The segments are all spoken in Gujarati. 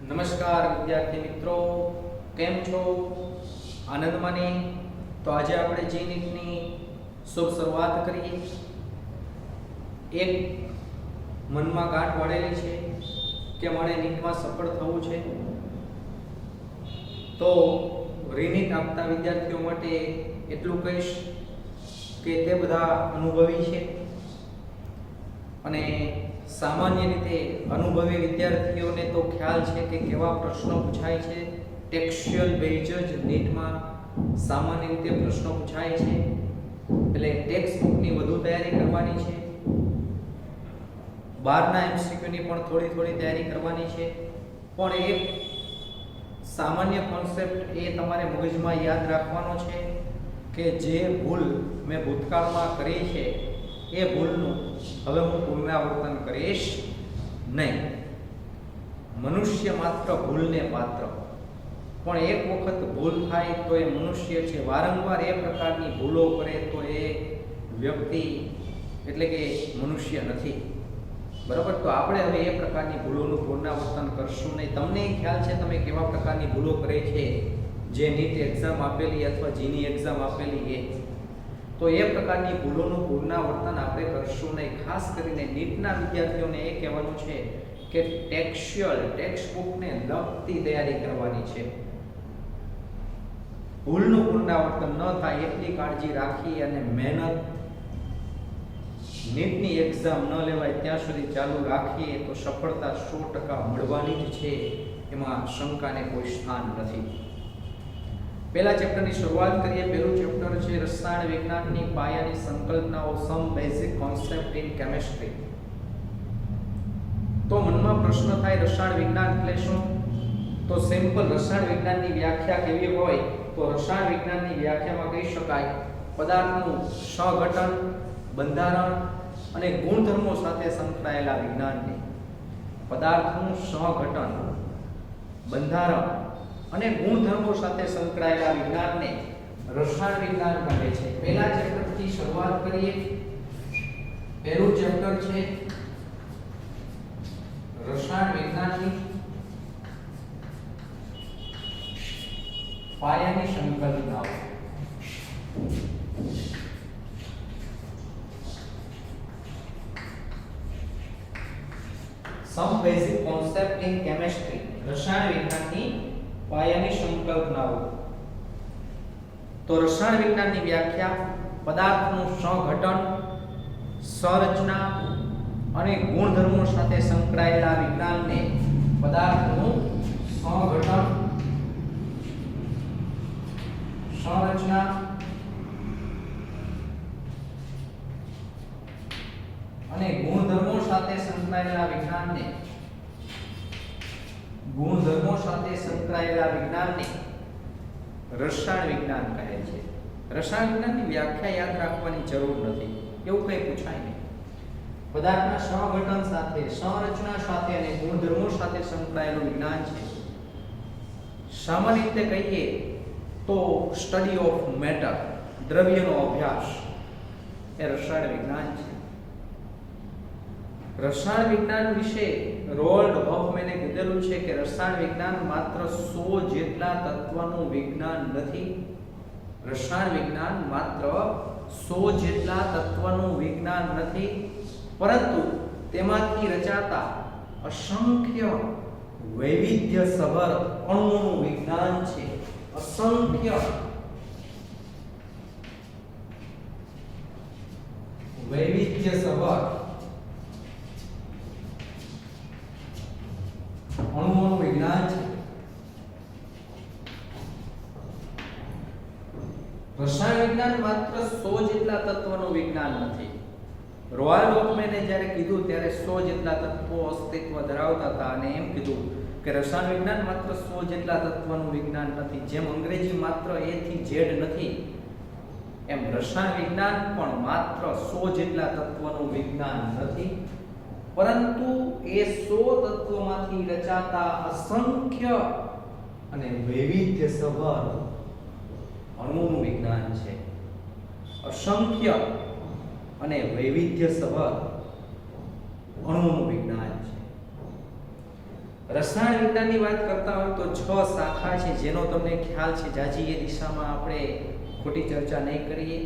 નમસ્કાર વિદ્યાર્થી મિત્રો, કેમ છો? આનંદમાં ને? તો આજે આપણે જે નીટની શુભ શરૂઆત કરીએ. એક મનમાં ગાંઠ વળેલી છે કે મારે નીટમાં સફળ થવું છે. તો રીનીટ આપતા વિદ્યાર્થીઓ માટે એટલું કહીશ કે તે બધા અનુભવી છે અને સામાન્ય રીતે અનુભવી વિદ્યાર્થીઓને તો ખ્યાલ છે કે કેવા પ્રશ્નો પૂછાય છે. ટેક્સ્ચ્યુઅલ બેઝ જ નીટમાં સામાન્ય રીતે પ્રશ્નો પૂછાય છે, એટલે ટેક્સ્ટ બુકની વધુ તૈયારી કરવાની છે. બારના એમસીક્યુની પણ થોડી તૈયારી કરવાની છે. પણ એક સામાન્ય કોન્સેપ્ટ એ તમારે મગજમાં યાદ રાખવાનો છે કે જે ભૂલ મેં ભૂતકાળમાં કરી છે એ ભૂલનું હવે હું પુનરાવર્તન કરીશ નહીં. મનુષ્ય માત્ર ભૂલને પાત્ર, પણ એક વખત ભૂલ થાય તો એ મનુષ્ય છે. વારંવાર એ પ્રકારની ભૂલો કરે તો એ વ્યક્તિ એટલે કે મનુષ્ય નથી. બરાબર? તો આપણે હવે એ પ્રકારની ભૂલોનું પુનરાવર્તન કરશું નહીં. તમને ખ્યાલ છે તમે કેવા પ્રકારની ભૂલો કરે છે જે નીટ એક્ઝામ આપેલી અથવા જીની એક્ઝામ આપેલી એ. તો એ પ્રકારની ભૂલોનું પુનરાવર્તન આપણે કરશું નહીં. ખાસ કરીને નીટના વિદ્યાર્થીઓને એ કહેવાનું છે કે ટેક્સ્ચ્યુઅલ ટેક્સ્ટ બુકને લગતી તૈયારી કરવાની છે. ભૂલનું પુનરાવર્તન ન થાય એટલી કાળજી રાખી અને મહેનત નીટની એક્ઝામ ન લેવાય ત્યાં સુધી ચાલુ રાખીએ તો સફળતા 100% મળવાની જ છે, એમાં શંકાને કોઈ સ્થાન નથી. પહેલા ચેપ્ટરની શરૂઆત કરીએ. પહેલું ચેપ્ટર છે રસાયણ વિજ્ઞાનની પાયાની સંકલ્પનાઓ, સમ બેઝિક કોન્સેપ્ટ ઇન કેમિસ્ટ્રી. તો મનમાં પ્રશ્ન થાય રસાયણ વિજ્ઞાન એટલે શું? તો સિમ્પલ રસાયણ વિજ્ઞાનની વ્યાખ્યા કેવી હોય? તો રસાયણ વિજ્ઞાનની વ્યાખ્યામાં કહી શકાય પદાર્થનું સહઘટન, બંધારણ અને ગુણધર્મો સાથે સંકળાયેલા વિજ્ઞાનને. પદાર્થનું સહઘટન, બંધારણ અને ગુણધર્મો સાથે સંકળાયેલા વિજ્ઞાનને રસાયણ વિજ્ઞાન કહે છે. પહેલા ચેપ્ટરથી શરૂઆત કરીએ. પહેલું ચેપ્ટર છે રસાયણ વિજ્ઞાનની પાયાની સંકલ્પનાઓ. સમ બેઝિક કોન્સેપ્ટ ઇન કેમિસ્ટ્રી, રસાયણ વિજ્ઞાનની પાયાની સંકલ્પનાઓ. તો રસાયણ વિજ્ઞાનની વ્યાખ્યા પદાર્થનું સહઘટન, સંરચના અને ગુણધર્મો સાથે સંકળાયેલા વિજ્ઞાનને પદાર્થનું સહઘટન, સંરચના અને ગુણધર્મો સાથે સંકળાયેલા વિજ્ઞાનને રસાયણ વિજ્ઞાન કહે છે. રસાયણ વિજ્ઞાનની વ્યાખ્યા યાદ રાખવાની જરૂર નથી, એવું કંઈ પૂછાય નહીં. પદાર્થના સહઘટન સાથે, સંરચના સાથે અને ગુણધર્મો સાથે સંકળાયેલું વિજ્ઞાન છે. સામાન્ય રીતે કહીએ તો સ્ટડી ઓફ મેટર, દ્રવ્યનો અભ્યાસ એ રસાયણ વિજ્ઞાન છે. રસાયણ વિજ્ઞાન વિશે રોલ્ડ હોફમેને કીધેલું છે કે રસાયણ વિજ્ઞાન માત્ર 100 જેટલા તત્વનું વિજ્ઞાન નથી. રસાયણ વિજ્ઞાન માત્ર 100 જેટલા તત્વનું વિજ્ઞાન નથી, પરંતુ તેમાંથી રચાતા અસંખ્ય વૈવિધ્યસભર અણુઓનું વિજ્ઞાન છે. અસંખ્ય વૈવિધ્યસભર અણુઓનું વિજ્ઞાન છે. રસાયણ વિજ્ઞાન માત્ર 100 જેટલા તત્વોનું વિજ્ઞાન નથી. રોયલ હોફમેને જ્યારે કીધું ત્યારે 100 જેટલા તત્વો અસ્તિત્વ ધરાવતા હતા અને એમ કીધું કે રસાયણ વિજ્ઞાન માત્ર 100 જેટલા તત્વોનું વિજ્ઞાન નથી. જેમ અંગ્રેજી માત્ર A થી Z નથી, એમ રસાયણ વિજ્ઞાન પણ માત્ર 100 જેટલા તત્વોનું વિજ્ઞાન નથી, પરંતુ એ 100 તત્વોમાંથી રચાતા અસંખ્ય અને વૈવિધ્યસભર અણુઓનું વિજ્ઞાન છે. અસંખ્ય અને વૈવિધ્યસભર અણુઓનું વિજ્ઞાન છે. રસાયણ વિજ્ઞાનની વાત કરતા હોય તો 6 શાખા છે જેનો તમને ખ્યાલ છે, જાજી એ દિશામાં આપણે ખોટી ચર્ચા નહીં કરીએ.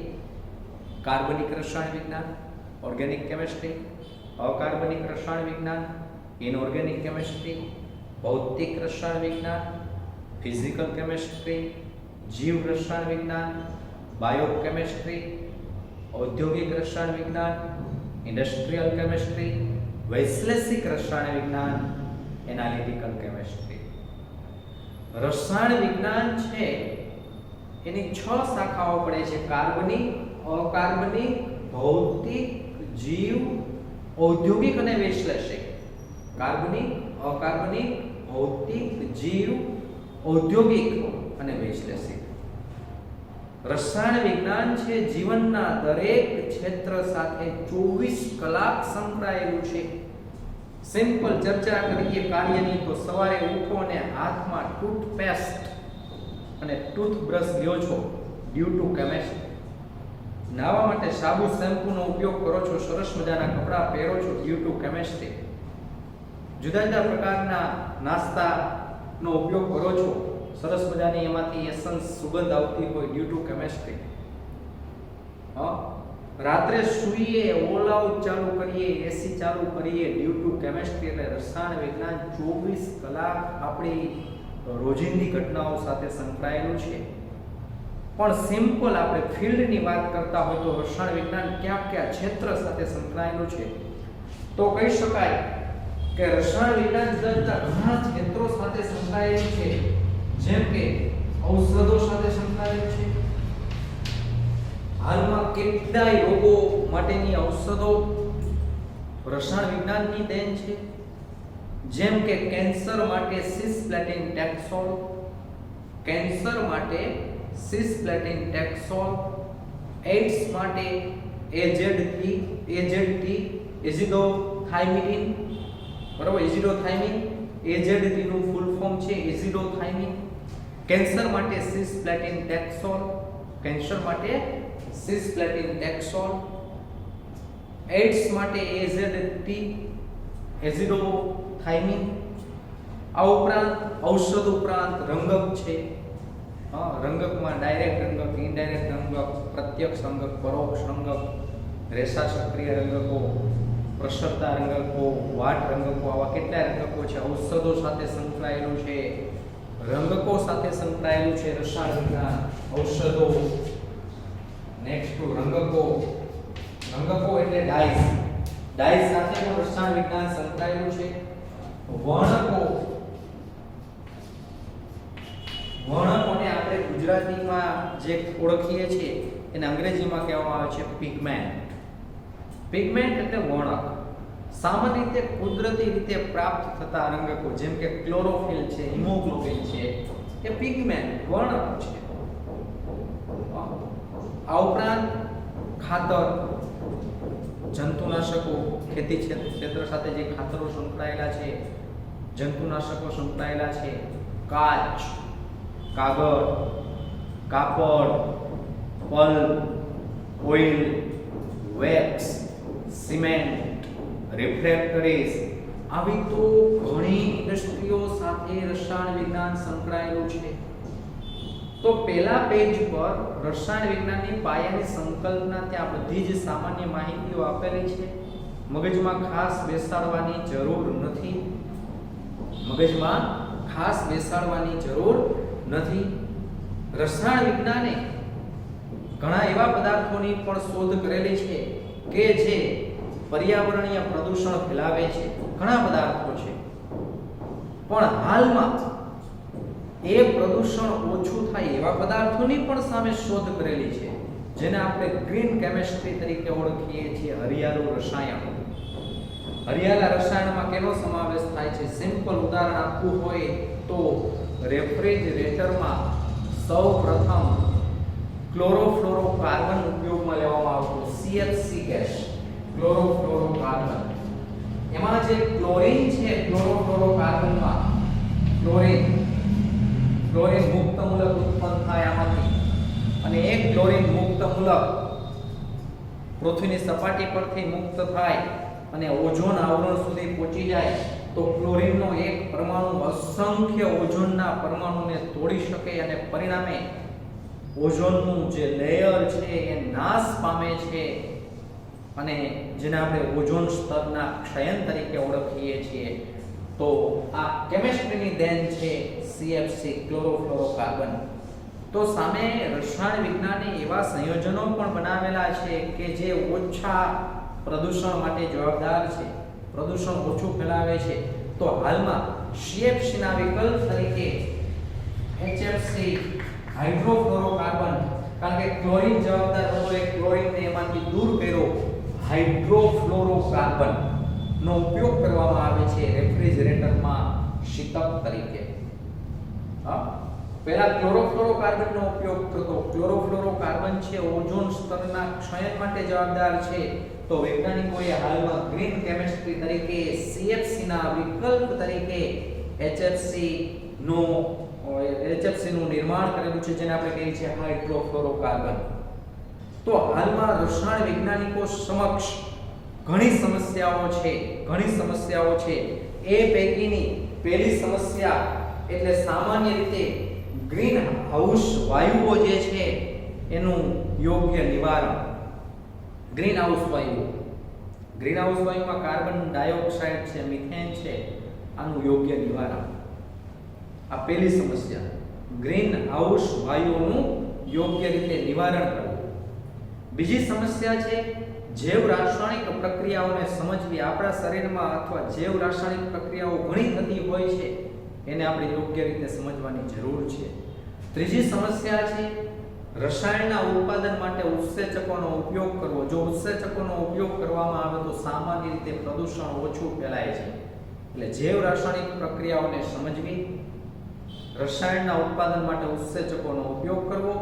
કાર્બનિક રસાયણ વિજ્ઞાન, ઓર્ગેનિક કેમિસ્ટ્રી, અકાર્બનિક રસાયણ વિજ્ઞાન, ઇનઓર્ગેનિક કેમિસ્ટ્રી, ભૌતિક રસાયણ વિજ્ઞાન, ફિઝિકલ કેમિસ્ટ્રી, જીવ રસાયણ વિજ્ઞાન, બાયોકેમિસ્ટ્રી, ઔદ્યોગિક રસાયણ વિજ્ઞાન, ઇન્ડસ્ટ્રીયલ કેમિસ્ટ્રી, વૈશ્લેષિક રસાયણ વિજ્ઞાન, એનાલિટિકલ કેમિસ્ટ્રી. રસાયણ વિજ્ઞાન છે એની 6 શાખાઓ પડે છે: કાર્બનિક, અકાર્બનિક, ભૌતિક, જીવ, ઔદ્યોગિક અને વૈશ્લેષિક. કાર્બનિક, અકાર્બનિક, ભૌતિક, જીવ, ઔદ્યોગિક અને વૈશ્લેષિક. રસાયણ વિજ્ઞાન છે જીવનના દરેક ક્ષેત્ર સાથે 24 કલાક સંકળાયેલું છે. સિમ્પલ ચર્ચા કરીએ કાર્યની તો સવારે ઉઠો અને હાથમાં ટૂથપેસ્ટ અને ટૂથબ્રશ લ્યો છો ડ્યુ ટુ કેમિસ્ટ્રી. નાવા માટે સાબુ શેમ્પૂનો ઉપયોગ કરો છો, સરસ મજાના કપડાં પહેરો છો ડ્યુ ટુ કેમિસ્ટ્રી. જુદા જુદા પ્રકારના નાસ્તાનો ઉપયોગ કરો છો, સરસ મજાની એમાંથી એસન્સ સુગંધ આવતી હોય ડ્યુ ટુ કેમિસ્ટ્રી. રાત્રે સૂઈએ, ઓલ આઉટ ચાલુ કરીએ, એસી ચાલુ કરીએ ડ્યુ ટુ કેમિસ્ટ્રી. એટલે રસાયણ વિજ્ઞાન 24 કલાક આપણી રોજિંદી ઘટનાઓ સાથે સંકળાયેલું છે. પણ સિમ્પલ આપણે ફિલ્ડની વાત કરતા હોય તો રસાયણ વિજ્ઞાન કયા કયા ક્ષેત્ર સાથે સંકળાયેલું છે તો કહી શકાય કે રસાયણ વિજ્ઞાન જુદા જુદા ઘણા ક્ષેત્રો સાથે સંકળાયેલું છે. જેમ કે ઔષધો સાથે સંકળાયેલું છે. હાલમાં કેટલાય રોગો માટેની ઔષધો રસાયણ વિજ્ઞાનની દેન છે. જેમ કે કેન્સર માટે સિસ્પ્લેટિન ટેક્સોલ, કેન્સર માટે સિસ્પ્લેટિન ટેક્સોલ, એઇડ્સ માટે એઝેડટી, એઝિડોથાઇમિન, બરાબર, એઝિડોથાઇમિન, એઝેડટી નું ફૂલ ફોર્મ છે એઝિડોથાઇમિન. કેન્સર માટે સિસ્પ્લેટિન ટેક્સોલ, કેન્સર માટે સિસ્પ્લેટિન ટેક્સોલ, એઇડ્સ માટે એઝેડટી, એઝિડોથાઇમિન. આ ઉપરાંત ઔષધ ઉપરાંત રંગક છે. રંગકમાં ડાયરેક્ટ રંગક, ઇનડાયરેક્ટ રંગક, પ્રત્યક્ષ રંગક, પરોક્ષ રંગક, રેસા સક્રિય રંગકો, પ્રસરતા રંગકો, વાટ રંગકો, આવા કેટલાય રંગકો છે. ઔષધો સાથે સંકળાયેલું છે, રંગકો સાથે સંકળાયેલું છે રસાયણ વિજ્ઞાન. ઔષધો, નેક્સ્ટ ટુ રંગકો. રંગકો એટલે ડાઈઝ, ડાઈઝ સાથે પણ રસાયણ વિજ્ઞાન સંકળાયેલું છે. વર્ણકો, વર્ણકોને આપણે ગુજરાતીમાં જે ઓળખીએ છીએ એને અંગ્રેજીમાં કહેવામાં આવે છે પિગમેન્ટ. પિગમેન્ટ એટલે વર્ણક. સામાન્ય રીતે કુદરતી રીતે પ્રાપ્ત થતા રંગકો જેમ કે ક્લોરોફિલ છે, હિમોગ્લોબિન છે, એ પિગમેન્ટ વર્ણક છે. આ ઉપરાંત ખાતર, જંતુનાશકો, ખેતી ક્ષેત્ર સાથે જે ખાતરો સંકળાયેલા છે, જંતુનાશકો સંકળાયેલા છે, કાચ, કાગળ, કાપડ, પલ્પ, ઓઇલ, વેક્સ, સિમેન્ટ, રિફ્રેક્ટરીઝ, આવી તો ઘણી ઇન્ડસ્ટ્રીઓ સાથે રસાયણ વિજ્ઞાન સંકળાયેલું છે. તો પહેલા પેજ પર રસાયણ વિજ્ઞાનની પાયાની સંકલ્પના ત્યાં બધી જ સામાન્ય માહિતીઓ આપેલી છે. મગજમાં ખાસ બેસાડવાની જરૂર નથી. મગજમાં ખાસ બેસાડવાની જરૂર નથી. રસાયણ વિજ્ઞાને ઘણા એવા પદાર્થોની પણ શોધ કરેલી છે કે જે પર્યાવરણીય પ્રદૂષણ ફેલાવે છે. ઘણા પદાર્થો છે પણ હાલમાં એ પ્રદૂષણ ઓછું થાય એવા પદાર્થોની પણ સામે શોધ કરેલી છે જેને આપણે ગ્રીન કેમિસ્ટ્રી તરીકે ઓળખીએ છીએ. હરિયાળું રસાયણ. હરિયાળા રસાયણમાં કેનો સમાવેશ થાય છે? સિમ્પલ ઉદાહરણ આપવું હોય તો રેફ્રિજરેટરમાં સૌપ્રથમ ક્લોરોફ્લોરોકાર્બન ઉપયોગમાં લેવામાં આવતો, CFC ગેસ, ક્લોરોફ્લોરોકાર્બન. એમાં જે ક્લોરીન છે, ક્લોરોફ્લોરોકાર્બનમાં ક્લોરીન મુક્ત મૂલક ઉત્પન્ન થાય આમાંથી, અને એક ક્લોરીન મુક્ત મૂલક પૃથ્વીની સપાટી પરથી મુક્ત થાય અને ઓઝોન આવરણ સુધી પહોંચી જાય તો ક્લોરીનનો એક પરમાણુ અસંખ્ય ઓઝોનના પરમાણુને તોડી શકે અને પરિણામે ઓઝોનનું જે લેયર છે એ નાશ પામે છે અને જેને આપણે ઓઝોન સ્તરના ક્ષયન તરીકે ઓળખીએ છીએ. તો આ કેમિસ્ટ્રીની દેન છે CFC ક્લોરોફ્લોરોકાર્બન. તો સામે રસાયણ વિજ્ઞાને એવા સંયોજનો પણ બનાવેલા છે કે જે ઓછા પ્રદૂષણ માટે જવાબદાર છે, પ્રદૂષણ ઓછું ફેલાવે છે. તો હાલમાં CFC ના વિકલ્પ તરીકે HFC હાઇડ્રોફ્લોરોકાર્બન, કારણ કે ક્લોરીન જવાબદાર હતો એ ક્લોરીનને એમાંથી દૂર કર્યો, હાઇડ્રોફ્લોરોકાર્બન નો ઉપયોગ કરવામાં આવે છે રેફ્રિજરેટરમાં શીતક તરીકે. પહેલા ક્લોરોફ્લોરોકાર્બનનો ઉપયોગ થતો. ક્લોરોફ્લોરોકાર્બન છે ઓઝોન સ્તરના ક્ષયન માટે જવાબદાર છે. તો વૈજ્ઞાનિકોએ હાલમાં ગ્રીન કેમિસ્ટ્રી તરીકે CFC ના વિકલ્પ તરીકે HFC નું નિર્માણ કરેલું છે, જેને આપણે કહીએ છીએ હાઇડ્રોફ્લોરોકાર્બન. તો હાલમાં રસાયણ વૈજ્ઞાનિકો સમક્ષ ઘણી સમસ્યાઓ છે. એ પૈકીની પહેલી સમસ્યા એટલે સામાન્ય રીતે ગ્રીન હાઉસ વાયુઓ જે છે એનું યોગ્ય નિવારણ. ગ્રીન હાઉસ વાયુમાં કાર્બન ડાયોક્સાઇડ છે, મિથેન છે, આનું યોગ્ય નિવારણ. આ પહેલી સમસ્યા, ગ્રીન હાઉસ વાયુઓનું યોગ્ય રીતે નિવારણ કરવું. બીજી સમસ્યા છે જૈવ રાસાયણિક પ્રક્રિયાઓને સમજવી. આપણા શરીરમાં અથવા જૈવ રાસાયણિક પ્રક્રિયાઓ ઘણી થતી હોય છે, એને આપણે યોગ્ય રીતે સમજવાની જરૂર છે. ત્રીજી સમસ્યા છે રસાયણના ઉત્પાદન માટે ઉત્સેચકોનો ઉપયોગ કરવો. જો ઉત્સેચકોનો ઉપયોગ કરવામાં આવે તો સામાન્ય રીતે પ્રદૂષણ ઓછું ફેલાય છે. એટલે જૈવ રાસાયણિક પ્રક્રિયાઓને સમજવી, રસાયણના ઉત્પાદન માટે ઉત્સેચકોનો ઉપયોગ કરવો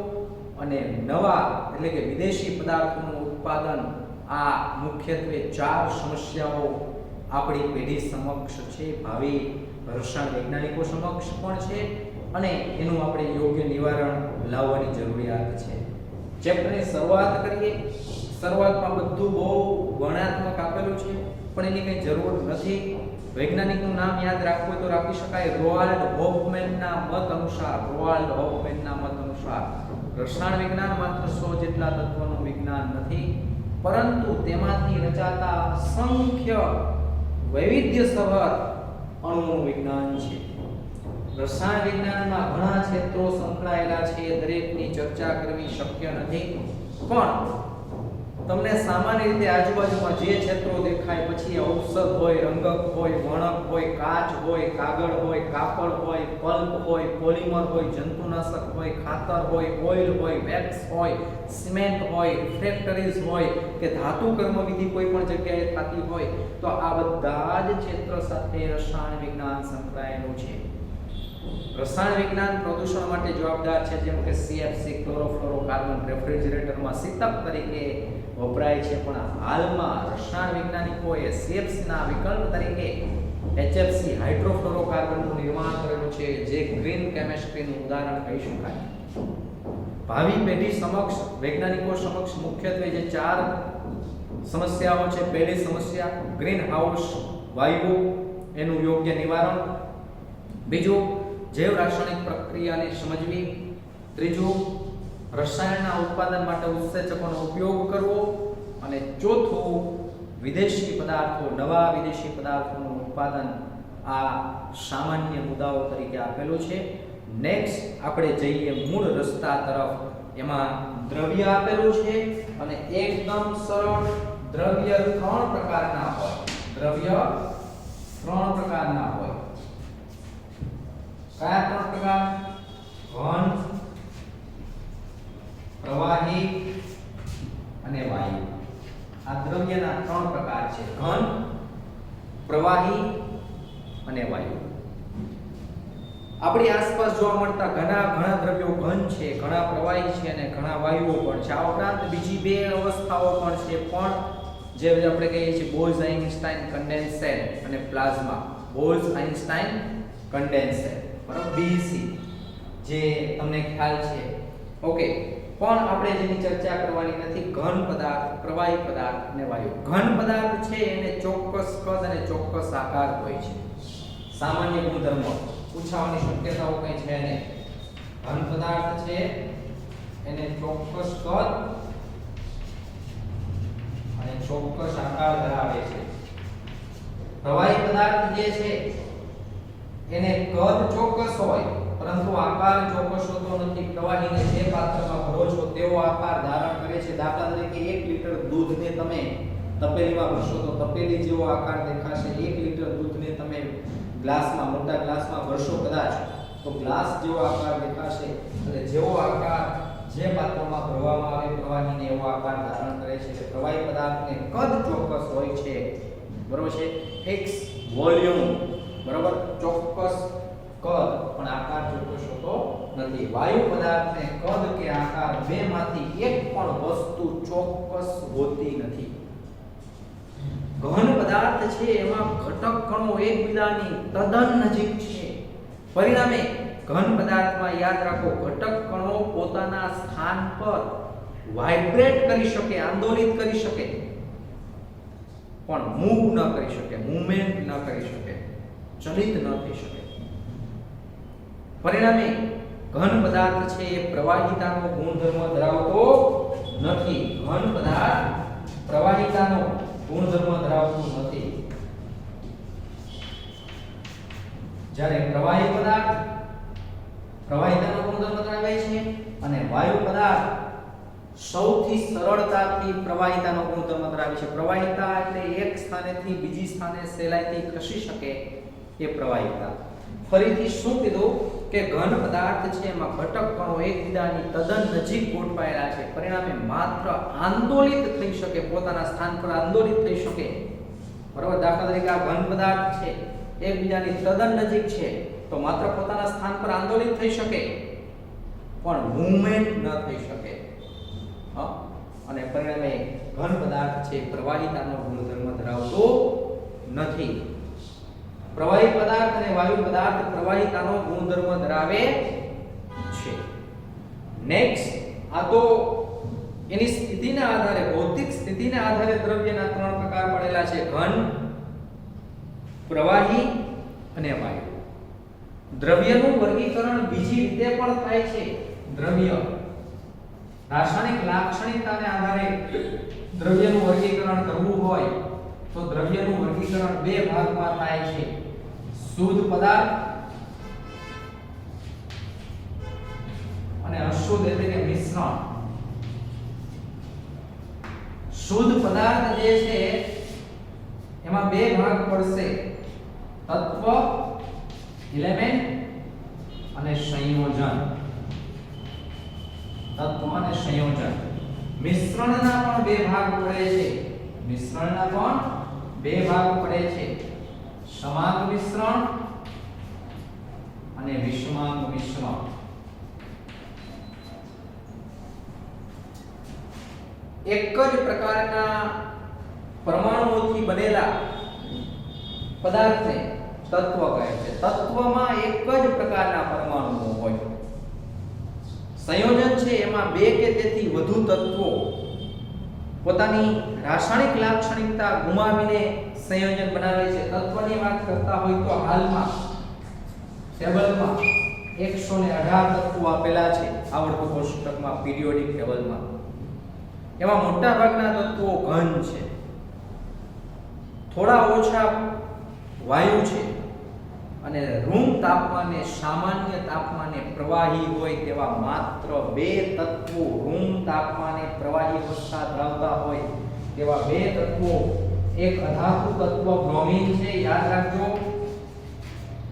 અને નવા એટલે કે વિદેશી પદાર્થોનું ઉત્પાદન. આ મુખ્યત્વે 4 સમસ્યાઓ આપણી પેઢી સમક્ષ છે, ભાવિ રસાયણ વૈજ્ઞાનિકો સમક્ષ પણ છે અને એનું આપણે યોગ્ય નિવારણ લાવવાની જરૂરિયાત છે. ચેપ્ટરની શરૂઆત કરીએ. શરૂઆતમાં બધું બહુ વર્ણનાત્મક આપેલું છે, પણ એની કંઈ જરૂર નથી. વૈજ્ઞાનિકનું નામ યાદ રાખવું હોય તો રાખી શકાય. રોઆલ્ડ હોફમેનના મત અનુસાર રસાયણ વિજ્ઞાન માત્ર 100 જેટલા તત્વોનું વિજ્ઞાન નથી, પરંતુ તેમાંથી રચાતા અસંખ્ય વૈવિધ્યસભર અણુઓનું વિજ્ઞાન છે. રસાયણ વિજ્ઞાનમાં ઘણા ક્ષેત્રો સંકળાયેલા છે, દરેકની ચર્ચા કરવી શક્ય નથી. પણ તમને સામાન્ય રીતે આજુબાજુમાં જે ક્ષેત્રો દેખાય, પછી ઔષધ હોય, રંગક હોય, વર્ણક હોય, કાચ હોય, કાગળ હોય, કાપડ હોય, પલ્પ હોય, પોલિમર હોય, જંતુનાશક હોય, ખાતર હોય, ઓઇલ હોય, વેક્સ હોય, સિમેન્ટ હોય, રિફ્રેક્ટરીઝ હોય કે ધાતુ કર્મવિધિ કોઈ પણ જગ્યાએ થતી હોય, તો આ બધા જ ક્ષેત્ર સાથે રસાયણ વિજ્ઞાન સંકળાયેલું છે. રસાયણ વિજ્ઞાન પ્રદૂષણ માટે જવાબદાર છે, જેમ કે CFC ક્લોરોફ્લોરોકાર્બન રેફ્રિજરેટરમાં શીતક તરીકે વપરાય છે. પણ હાલમાં રસાયણ વૈજ્ઞાનિકોએ CFC ના વિકલ્પ તરીકે HFC હાઇડ્રોફ્લોરોકાર્બનનું નિર્માણ કરેલું છે, જે ગ્રીન કેમિસ્ટ્રીનું ઉદાહરણ કહી શકાય. ભાવિ પેઢી સમક્ષ, વૈજ્ઞાનિકો સમક્ષ મુખ્યત્વે જે 4 સમસ્યાઓ છે. પહેલી સમસ્યા ગ્રીન હાઉસ વાયુઓ, એનું યોગ્ય નિવારણ. બીજું, જૈવ રાસાયણિક પ્રક્રિયાને સમજવી. ત્રીજું, રસાયણના ઉત્પાદન માટે ઉત્સેચકોનો ઉપયોગ કરવો. અને ચોથું, નવા વિદેશી પદાર્થોનું ઉત્પાદન. આ સામાન્ય મુદ્દાઓ તરીકે આપેલું છે. નેક્સ્ટ આપણે જઈએ મૂળ રસ્તા તરફ. એમાં દ્રવ્ય આપેલું છે અને એકદમ સરળ. દ્રવ્ય 3 પ્રકારના હોય. કયા 3 પ્રકાર? ઘન, પ્રવાહી અને વાયુ. આ દ્રવ્યના 3 પ્રકાર છે: ઘન, પ્રવાહી અને વાયુ. આપણી આસપાસ જોવા મળતા ઘણા દ્રવ્યો ઘન છે, ઘણા પ્રવાહી છે અને ઘણા વાયુઓ પણ છે. આ ઉપરાંત બીજી 2 અવસ્થાઓ પણ છે, પણ જે આપણે કહીએ છીએ બોઝ-આઇન્સ્ટાઇન કન્ડેન્સેટ અને પ્લાઝ્મા. બોઝ-આઇન્સ્ટાઇન કન્ડેન્સેટ, બરાબર, BC, જે તમને ખ્યાલ છે. ઓકે, પણ આપણે જેની ચર્ચા કરવાની નથી ઘન પદાર્થ, પ્રવાહી પદાર્થ અને વાયુ. ઘન પદાર્થ છે એને ચોક્કસ કદ અને ચોક્કસ આકાર હોય છે. સામાન્ય ગુણધર્મો પૂછવાની શક્યતાઓ કઈ છે નહીં. ઘન પદાર્થ છે એને ચોક્કસ કદ અને ચોક્કસ આકાર ધરાવે છે. પ્રવાહી પદાર્થ જે છે એને કદ ચોક્કસ હોય પરંતુ આકાર ચોક્કસ હોતો નથી. પ્રવાહીને જે પાત્રમાં ભરો છો તેવો આકાર ધારણ કરે છે. દાખલા તરીકે 1 લીટર દૂધને તમે તપેલીમાં ભરશો તો તપેલી જેવો આકાર દેખાશે. 1 લીટર દૂધને તમે ગ્લાસમાં, મોટા ગ્લાસમાં ભરશો કદાચ તો ગ્લાસ જેવો આકાર દેખાશે. એટલે જેવો આકાર જે પાત્રમાં ભરવામાં આવે પ્રવાહીને એવો આકાર ધારણ કરે છે. એટલે પ્રવાહી પદાર્થને કદ ચોક્કસ હોય છે. બરોબર છે? ફિક્સ વોલ્યુમ, બરોબર, ચોક્કસ કદ પણ આકાર ચોક્કસ હોતો નથી. વાયુ પદાર્થને કદ કે આકાર બેમાંથી એક પણ વસ્તુ ચોક્કસ હોતી નથી. ઘન પદાર્થ છે એમાં ઘટક કણો એકબીજાની તદ્દન નજીક છે. પરિણામે ઘન પદાર્થમાં યાદ રાખો ઘટક કણો પોતાના સ્થાન પર વાઇબ્રેટ કરી શકે, આંદોલિત કરી શકે પણ મૂવ ન કરી શકે, મૂવમેન્ટ ન કરી શકે, ચલિત ન થઈ શકે. પરિણામે ઘન પદાર્થ છે એ પ્રવાહિતાનો ગુણધર્મ ધરાવતો નથી. ઘન પદાર્થ પ્રવાહિતાનો ગુણધર્મ ધરાવતો નથી. જ્યારે પ્રવાહી પદાર્થ પ્રવાહિતાનો ગુણધર્મ ધરાવે છે અને વાયુ પદાર્થ સૌથી સરળતાથી પ્રવાહિતાનો ગુણધર્મ ધરાવે છે. પ્રવાહિતા એટલે એક સ્થાનેથી બીજી સ્થાને સહેલાઈથી ખસી શકે એ પ્રવાહિતા. ફરીથી શું કીધું કે ઘન પદાર્થ છે એમાં ઘટક કણો એકબીજાની તદ્દન નજીક ગોઠવાયેલા છે. પરિણામે માત્ર આંદોલિત થઈ શકે, પોતાના સ્થાન પર આંદોલિત થઈ શકે. બરાબર? દાખલા તરીકે આ ઘન પદાર્થ છે એકબીજાની તદ્દન નજીક છે તો માત્ર પોતાના સ્થાન પર આંદોલિત થઈ શકે પણ મૂવમેન્ટ ન થઈ શકે. અને પરિણામે ઘન પદાર્થ છે પ્રવાહિતાનો ગુણધર્મ ધરાવતો નથી. પ્રવાહી પદાર્થ અને વાયુ પદાર્થ પ્રવાહિતાનો ગુણધર્મ ધરાવે છે. નેક્સ્ટ, આ તો એની સ્થિતિના આધારે, ભૌતિક સ્થિતિના આધારે દ્રવ્યના 3 પ્રકાર પડેલા છે: ઘન, પ્રવાહી અને વાયુ. દ્રવ્યનું વર્ગીકરણ બીજી રીતે પણ થાય છે. દ્રવ્ય રાસાયણિક લાક્ષણિકતાને આધારે દ્રવ્યનું વર્ગીકરણ કરવું હોય તો દ્રવ્યનું વર્ગીકરણ 2 ભાગમાં થાય છે: શુદ્ધ પદાર્થ અને અશુદ્ધ એટલે કે મિશ્રણ. શુદ્ધ પદાર્થ જે છે એમાં 2 ભાગ પડશે: તત્વ, એલિમેન્ટ અને સંયોજન. તત્વ અને સંયોજન. મિશ્રણના પણ 2 ભાગ પડે છે. મિશ્રણના પણ 2 ભાગ પડે છે: સમાંગ મિશ્રણ અને વિષમાંગ મિશ્રણ. એક જ પ્રકારના પરમાણુઓથી બનેલા પદાર્થને તત્વ કહે છે. તત્વમાં એક જ પ્રકારના પરમાણુઓ હોય. સંયોજન છે એમાં 2 કે તેથી વધુ તત્વો પોતાની રાસાયણિક લાક્ષણિકતા ગુમાવીને સંયોજન બનાવે છે. તત્વની વાત કરતા હોય તો હાલમાં ટેબલમાં 118 તત્વો આપેલા છે આવર્ત કોષ્ટકમાં, પિરિયોડિક ટેબલમાં. એમાં મોટા ભાગના તત્વો ઘન છે, થોડા ઓછા વાયુ છે અને રૂમ તાપમાને, સામાન્ય તાપમાને પ્રવાહી હોય તેવા માત્ર 2 તત્વો, રૂમ તાપમાને પ્રવાહી અવસ્થા ધરાવતા હોય તેવા 2 તત્વો. એક અધાતુ તત્વ બ્રોમિન છે, યાદ રાખજો,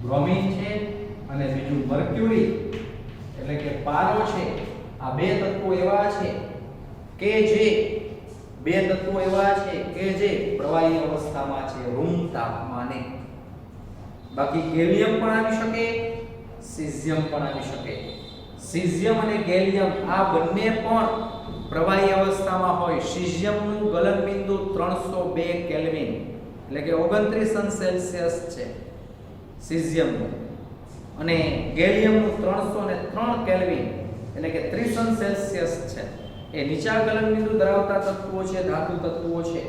બ્રોમિન છે, અને બીજું મર્ક્યુરી એટલે કે પારો છે. આ 2 તત્વો એવા છે કે જે પ્રવાહી અવસ્થામાં છે, રૂમ તાપમાને. બાકી ગેલિયમ પણ આવી શકે, સીઝિયમ પણ આવી શકે. સીઝિયમ અને ગેલિયમ આ બંને પણ પ્રવાહી અવસ્થામાં હોય. સીઝિયમનું ગલનબિંદુ 302 કેલ્વિન એટલે કે 29 સેલ્સિયસ છે સીઝિયમનું, અને ગેલિયમનું 303 કેલ્વિન એટલે કે 30 સેલ્સિયસ છે એ નીચા ગલનબિંદુ ધરાવતા તત્વો છે, ધાતુ તત્વો છે.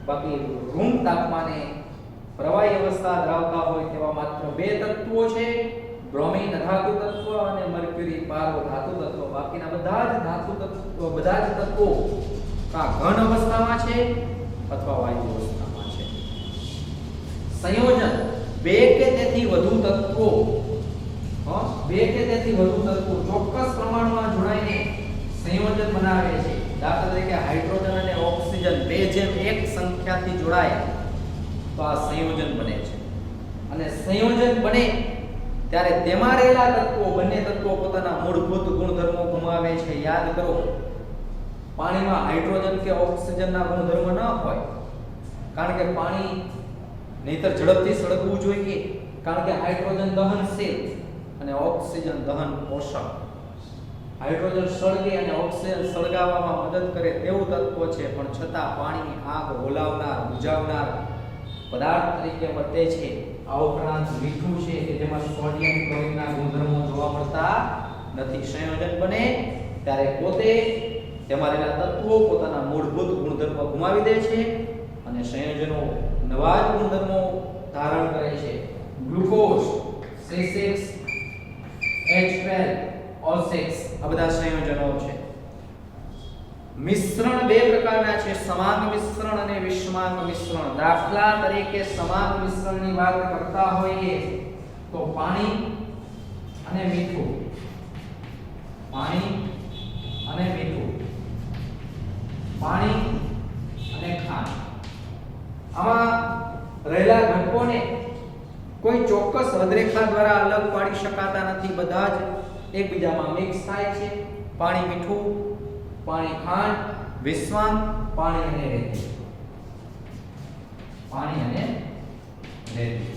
બાકી રૂમ તાપમાને પ્રવાહી અવસ્થા ધરાવતા હોય તેવા માત્ર બે તત્વો છે, બ્રોમિન ધાતુ તત્વ અને મર્ક્યુરી પારો ધાતુ તત્વ. બાકીના બધા જ ધાતુ તત્વો, બધા જ તત્વો કા ઘન અવસ્થામાં છે અથવા વાયુ અવસ્થામાં છે. સંયોજન બે કે તેથી વધુ તત્વો, બે કે તેથી વધુ તત્વો ચોક્કસ પ્રમાણમાં જોડાઈને સંયોજન બનાવે છે. દાખલા તરીકે હાઇડ્રોજન અને ઓક્સિજન 2:1 સંખ્યાથી જોડાય તો આ સંયોજન બને છે. અને સંયોજન બને ત્યારે તેમાં રહેલા તત્વો, બંને તત્વો પોતાના મૂળભૂત ગુણધર્મો ગુમાવે છે. યાદ કરો, પાણીમાં હાઇડ્રોજન કે ઓક્સિજનના ગુણધર્મ ન હોય, કારણ કે પાણી નહીતર ઝડપથી સળગવું જોઈએ, કારણ કે હાઇડ્રોજન દહનશીલ અને ઓક્સિજન દહન પોષક. હાઇડ્રોજન સળગે અને ઓક્સિજન સળગાવવામાં મદદ કરે તેવું તત્વ છે, પણ છતાં પાણી આગ ઓલાવનાર, બુઝાવનાર પદાર્થ તરીકે વર્તે છે. આ ઉપરાંત મીઠું છે કે જેમાં સોડિયમ ક્લોરીનના ગુણધર્મો જોવા મળતા નથી. સંયોજન બને ત્યારે પોતે તેમાં રહેલા તત્વો પોતાના મૂળભૂત ગુણધર્મો ગુમાવી દે છે અને સંયોજનો નવા જ ગુણધર્મો ધારણ કરે છે. ગ્લુકોઝ C6H12O6 આ બધા સંયોજનો છે. મિશ્રણ બે પ્રકારના છે, સમાંગ મિશ્રણ અને વિષમાંગ મિશ્રણ. દાખલા તરીકે સમાંગ મિશ્રણની વાત કરતા હોઈએ તો પાણી અને મીઠું, પાણી અને મીઠું, પાણી અને ખાંડ. આમાં રહેલા ઘટકોને કોઈ ચોક્કસ હદરેખા દ્વારા અલગ પાડી શકાતા નથી. બધા જ એકબીજામાં મિક્સ થાય છે. પાણી મીઠું, પાણી ખાંડ, વિષમાંગ પાણી અને રેતી, પાણી અને રેતી.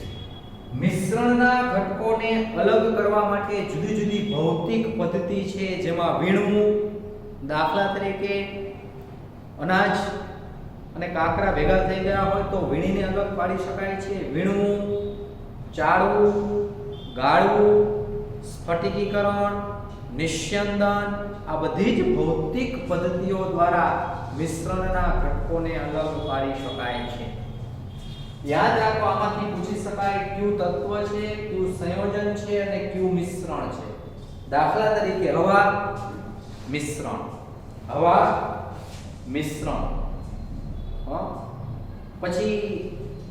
મિશ્રણના ઘટકોને અલગ કરવા માટે જુદી જુદી ભૌતિક પદ્ધતિ છે, જેમાં વીણવું, દાખલા તરીકે અનાજ અને કાકરા ભેગા થઈ ગયા હોય તો વીણીને અલગ પાડી શકાય છે. વીણવું, ચાળવું, ગાળવું, સ્ફટિકીકરણ, નિસ્યંદન આ બધી જ ભૌતિક પદ્ધતિઓ દ્વારા મિશ્રણના ઘટકોને અલગ પાડી શકાય છે. યાદ રાખો, આમાંથી પૂછી શકાય કયું તત્વ છે, કયું સંયોજન છે અને કયું મિશ્રણ છે. દાખલા તરીકે હવા મિશ્રણ, હવા મિશ્રણ. પછી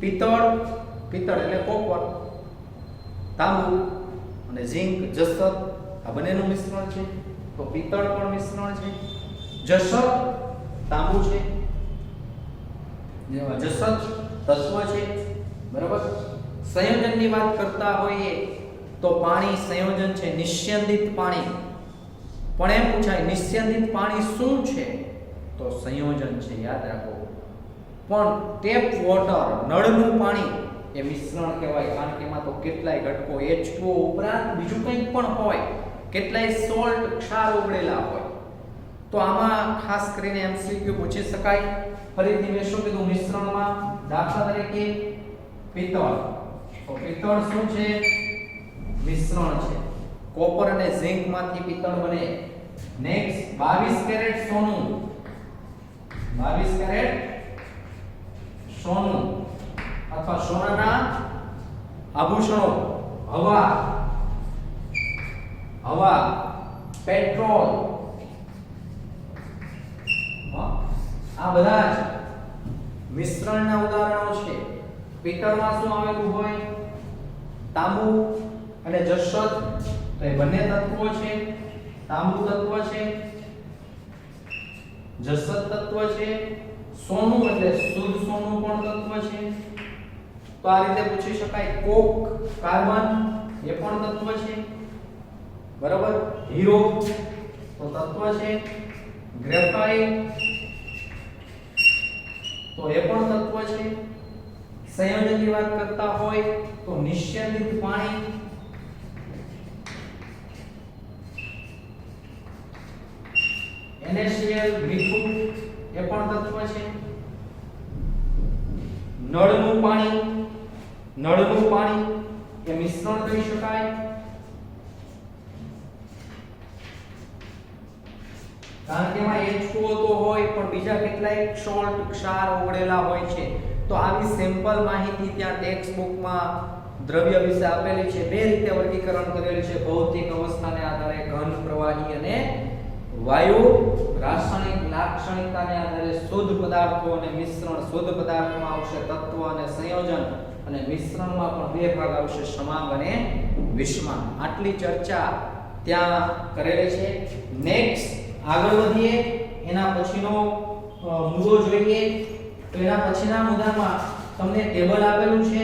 પિત્તળ, પિત્તળ એટલે કોપર, તાંબુ અને ઝિંક જસત આ બંનેનું મિશ્રણ છે તો પિત્તળ પણ મિશ્રણ છે. જસત તાંબુ છે, જસત તત્વ છે, બરાબર. સંયોજનની વાત કરતા હોઈએ તો પાણી સંયોજન છે. નિસ્યંદિત પાણી પણ એમ પૂછાય, નિસ્યંદિત પાણી શું છે? તો સંયોજન છે, યાદ રાખો. પણ ટેપ વોટર, નળનું પાણી એ મિશ્રણ કહેવાય, કારણ કે એમાં તો કેટલાય ઘટકો H2O ઉપરાંત બીજું કંઈક પણ હોય, કેટલાય સોલ્ટ ક્ષાર ઉમેરેલા હોય. તો આમાં ખાસ કરીને MCQ પૂછી શકાય. ફરીથી મેં શું કીધું, મિશ્રણમાં દાખલા તરીકે પિત્તળ, તો પિત્તળ શું છે? મિશ્રણ છે. કોપર અને ઝિંક માંથી પિત્તળ બને. નેક્સ્ટ 22 કેરેટ સોનું, 22 કેરેટ સોનું અથવા સોનાના આભૂષણો, હવા, હવા, પેટ્રોલ, આ બધા જ મિશ્રણના ઉદાહરણો છે. પિત્તળમાં શું આવેલું હોય? તાંબુ અને જસત, તો એ બંને તત્વો છે. તાંબુ તત્વ છે, જસત તત્વ છે. સોનું એટલે શુદ્ધ સોનું પણ તત્વ છે. તો આ રીતે પૂછી શકાય. કોક, કાર્બન એ પણ તત્વ છે, બરાબર. હીરો તો તત્વ છે. ગ્રેફાઇટ તો એ પણ તત્વ છે. સંયોજનની વાત કરતા હોય તો નિસ્યંદિત પાણી, NaCl મીઠું એ પણ તત્વ છે. નળનું પાણી, નળનું પાણી એ મિશ્રણ કહી શકાય. કારણ કે એમાં H2O તો હોય પણ બીજા કેટલાય સોલ્ટ ક્ષાર ઓગળેલા હોય છે. તો આવી સેમ્પલ માહિતી ત્યાં ટેક્સ્ટ બુકમાં દ્રવ્ય વિશે આપેલી છે. બે રીતે વર્ગીકરણ કરેલું છે, ભૌતિક અવસ્થાને આધારે ઘન, પ્રવાહી અને વાયુ, રાસાયણિક લાક્ષણિકતાને આધારે શુદ્ધ પદાર્થો અને મિશ્રણ. શુદ્ધ પદાર્થમાં આવશે તત્વ અને સંયોજન, અને મિશ્રણમાં પણ બે ભાગ આવશે, સમાંગ અને વિષમાંગ. આટલી ચર્ચા ત્યાં કરેલી છે. નેક્સ્ટ આગળ વધીએ, એના પછીનો મુદ્દો જોઈએ. તો એના પછીના મુદ્દામાં તમને ટેબલ આપેલું છે.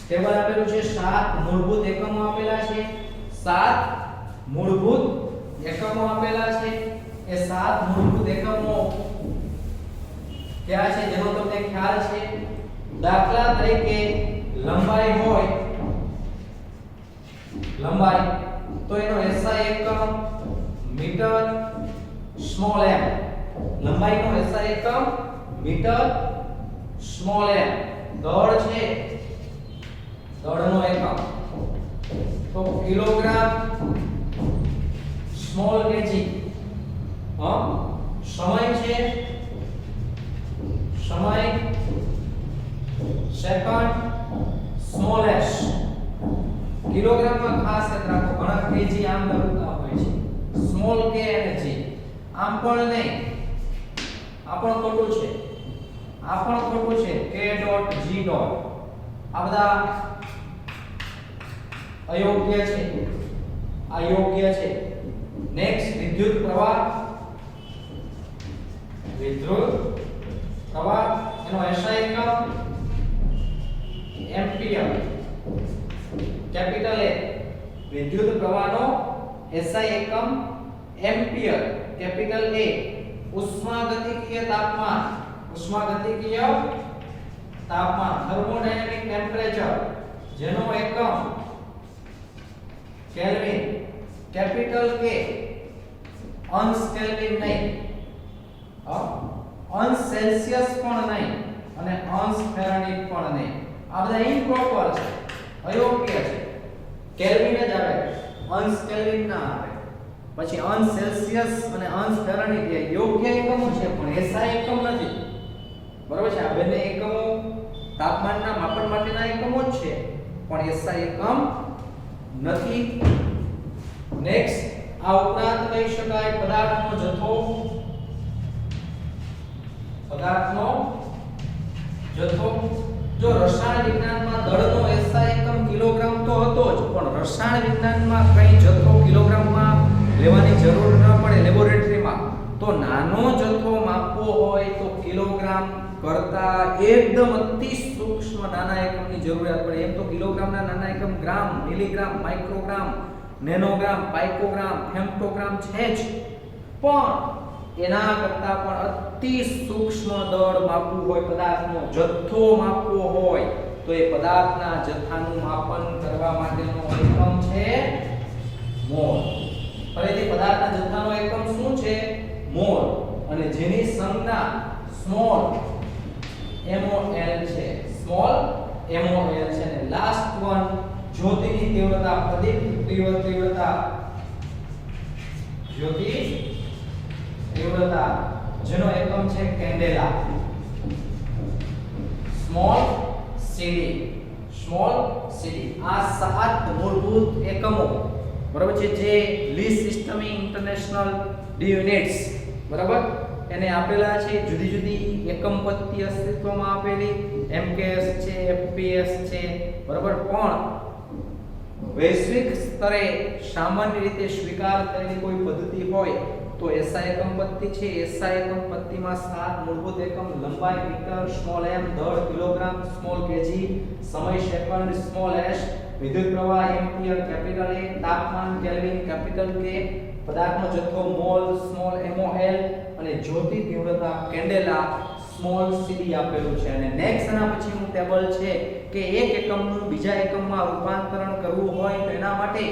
ટેબલ આપેલું છે, 7 મૂળભૂત એકમો આપેલા છે. 7 મૂળભૂત એકમો આપેલા છે. એ 7 મૂળભૂત એકમો કયા છે જેનો તમને ખ્યાલ છે? દાખલા તરીકે લંબાઈ હોય, લંબાઈ તો એનો SI એકમ મીટર સ્મોલ m. લંબાઈનો SI એકમ મીટર સ્મોલ m. દળ છે, દળનો એકમ તો કિલોગ્રામ સ્મોલ kg. સમય છે, સમય સેકન્ડ સ્મોલ s. કિલોગ્રામમાં ખાસ યાદ રાખો, ઘણા kg આમ લખતા હોય છે, સ્મોલ k અને g. આમ પણ નહીં, આ પણ ખોટું છે, આ પણ ખોટું છે. k ડોટ g ડોટ આ બધા અયોગ્ય છે, આ યોગ્ય છે. નેક્સ્ટ વિદ્યુત પ્રવાહ, વિદ્યુત પ્રવાહ એનો SI એકમ એમ્પિયર. Capital A. વિદ્યુત પ્રવાહનો SI એકમ એમ્પિયર, કેપિટલ A. ઉષ્માગતિકીય તાપમાન, ઉષ્માગતિકીય તાપમાન, થર્મોડાયનેમિક ટેમ્પરેચર જેનો એકમ કેલ્વિન, કેપિટલ K. અંશ કેલ્વિન નહીં, અંશ સેલ્સિયસ પણ નહીં, અને અંશ ફેરનહીટ પણ નહીં. આ બધા ઇમ્પ્રોપર છે, અયોગ્ય છે. કેલ્વિન જ આવે, અંશ કેલ્વિન ના આવે. પછી અંશ સેલ્સિયસ અને અંશ ફેરનહીટ એ યોગ્ય એકમો છે પણ SI એકમ નથી. બરોબર છે? આ બંને એકમો તાપમાનના માપન માટેના એકમો જ છે પણ SI એકમ નથી. નેક્સ્ટ આ ઉપરાંત કહી શકાય પદાર્થનો જથ્થો. પદાર્થનો જથ્થો, જો રસાયણ વિજ્ઞાનમાં દળનો SI એકમ કિલોગ્રામ તો હતો જ, પણ રસાયણ વિજ્ઞાનમાં કઈ જથ્થો કિલોગ્રામમાં લેવાની જરૂર ન પડે લેબોરેટરીમાં. તો નાનો જથ્થો માપવો હોય તો કિલોગ્રામ કરતા એકદમ અતિ સૂક્ષ્મ નાના એકમની જરૂરિયાત પડે. એમ તો કિલોગ્રામના નાના એકમ ગ્રામ, મિલીગ્રામ, માઇક્રોગ્રામ, નેનોગ્રામ, પાઇકોગ્રામ, ફેમ્ટોગ્રામ છે જ, પણ એના કરતા પણ અતિ સૂક્ષ્મ દળ માપવું હોય, પદાર્થનો જથ્થો માપવો હોય તો એ પદાર્થના જથ્થાનું માપન કરવા માટેનો એકમ છે મોલ. ફરીથી પદાર્થના જથ્થાનો એકમ શું છે? મોલ. અને જેની સંજ્ઞા સ્મોલ MOL છે, સ્મોલ MOL છે. અને લાસ્ટ વન જ્યોતિની તીવ્રતા, પ્રદીપ તીવ્રતા, જ્યોતિ તીવ્રતા જેનો એકમ છે candela, small CD, small CD. આ 7 મૂળભૂત એકમો બરાબર છે જે લી સિસ્ટમી ઇન્ટરનેશનલ ડી યુનિટ્સ બરાબર એને આપેલા છે. જુદી જુદી એકમ પદ્ધતિ અસ્તિત્વમાં આપેલી, MKS છે, FPS છે બરાબર, પણ વૈશ્વિક સ્તરે સામાન્ય રીતે સ્વીકાર થયેલી કોઈ પદ્ધતિ હોય તો SI એકમ પદ્ધતિ છે. SI એકમ પદ્ધતિમાં 7 મૂળભૂત એકમ, લંબાઈ મીટર, સ્મોલ m, દળ કિલોગ્રામ, સ્મોલ kg, સમય સેકન્ડ, સ્મોલ s, વિદ્યુત પ્રવાહ એમ્પિયર, કેપિટલ A, તાપમાન કેલ્વિન, કેપિટલ K, પદાર્થનો જથ્થો મોલ, સ્મોલ MOL, અને જ્યોતિ તીવ્રતા કેન્ડેલા, સ્મોલ CD આપેલું છે. અને નેક્સ્ટ એના પછીનું ટેબલ છે કે એક એકમનું બીજા એકમમાં રૂપાંતરણ કરવું હોય તો એના માટે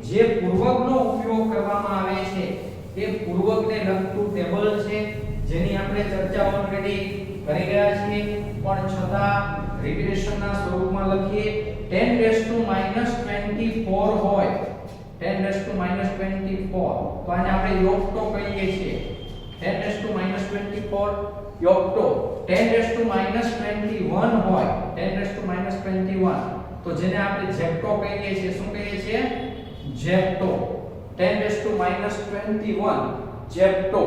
જે પૂર્વકનો ઉપયોગ કરવામાં આવે છે તે પૂર્વકને લગતું ટેબલ છે જેની આપણે ચર્ચા ઓલરેડી કરી ગયા છીએ, પણ છતાં રિપીટેશનના સ્વરૂપમાં લખીએ. 10⁻⁻24 હોય, 10⁻⁻24 10⁻24 તો આને આપણે યોક્ટો કહીએ છીએ 10⁻24 યોક્ટો 10⁻21 હોય 10⁻21 તો જેને આપણે જેક્ટો કહીએ છીએ શું કહીએ છીએ જેક્ટો 10⁻21 જેક્ટો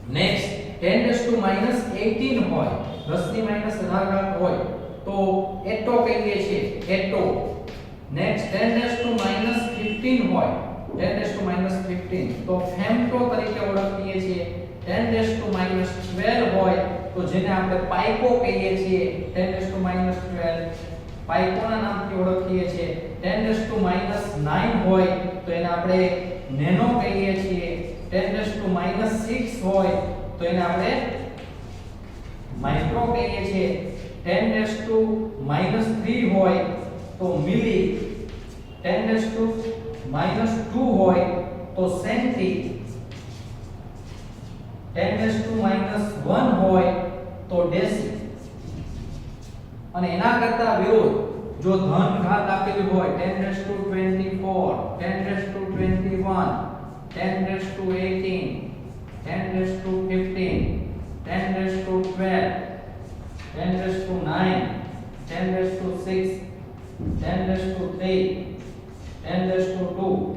નેક્સ્ટ 10⁻18 હોય 10 ની -18 હોય તો એટો કહીએ છીએ એટો નેક્સ્ટ 10⁻15 હોય 10⁻15 તો ફેમ્ટો તરીકે ઓળખીએ છીએ 10⁻12 હોય તો જેને આપણે પાઇકો કહીએ છીએ 10⁻12 પાઇકોના નામથી ઓળખીએ છીએ 10⁻9 હોય તો એને આપણે નેનો કહીએ છીએ 10⁻6 હોય તો એને આપણે માઇક્રો કહીએ છીએ 10⁻3 હોય તો મિલી 10⁻2 હોય તો સેન્ટી 10⁻1 હોય તો ડેસી અને એના કરતા વિરુદ્ધ જો ધન ઘાત આપેલી હોય 10⁻24 10⁻21 10⁻18 10⁻15 10⁻12 10⁻9 10⁻6 10⁻3 10⁻2